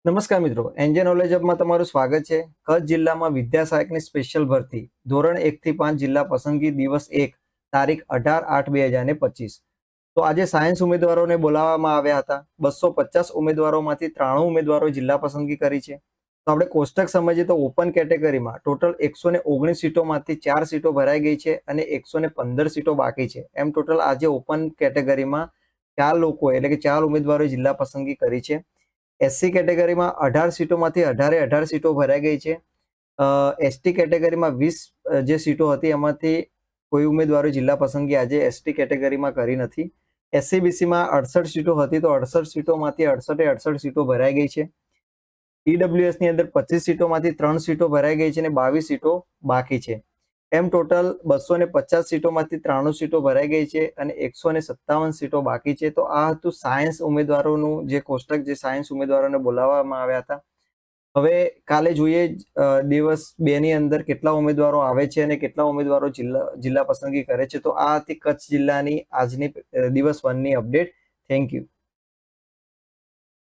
નમસ્કાર મિત્રો, NJ knowledge હબમાં તમારું સ્વાગત છે. કચ્છ જિલ્લામાં વિદ્યા સહાયકની સ્પેશિયલ ભરતી ધોરણ 1 થી 5 જિલ્લા પસંદગી દિવસ 1 તારીખ 18/8/2025. તો આજે સાયન્સ ઉમેદવારોને બોલાવવામાં આવ્યા હતા. 250 ઉમેદવારોમાંથી 93 ઉમેદવારો જિલ્લા પસંદગી કરી છે. તો આપણે કોષ્ટક સમજીએ તો ઓપન કેટેગરીમાં ટોટલ 119 સીટોમાંથી 4 સીટો ભરાઈ ગઈ છે અને 115 સીટો બાકી છે. એમ ટોટલ આજે ઓપન કેટેગરીમાં 4 લોકો એટલે કે 4 ઉમેદવારોએ જિલ્લા પસંદગી કરી છે. એસસી કેટેગરીમાં 18 સીટોમાંથી 18 સીટો ભરાઈ ગઈ છે. એસટી કેટેગરીમાં 20 જે સીટો હતી એમાંથી કોઈ ઉમેદવારોએ જિલ્લા પસંદગી આજે એસટી કેટેગરીમાં કરી નથી. એસસીબીસીમાં 68 સીટો હતી તો 68 સીટોમાંથી 68 સીટો ભરાઈ ગઈ છે. ઈડબ્લ્યુએસની અંદર 25 સીટોમાંથી 3 સીટો ભરાઈ ગઈ છે અને 22 સીટો બાકી છે. એમ ટોટલ 250 સીટોમાંથી 93 સીટો ભરાઈ ગઈ છે અને 157 સીટો બાકી છે. તો આ હતું સાયન્સ ઉમેદવારોનું જે કોષ્ટક, જે સાયન્સ ઉમેદવારોને બોલાવવામાં આવ્યા હતા. હવે કાલે જોઈએ દિવસ 2 ની અંદર કેટલા ઉમેદવારો આવે છે અને કેટલા ઉમેદવારો જિલ્લા પસંદગી કરે છે. તો આ હતી કચ્છ જિલ્લાની આજની દિવસ 1 ની અપડેટ. Thank you.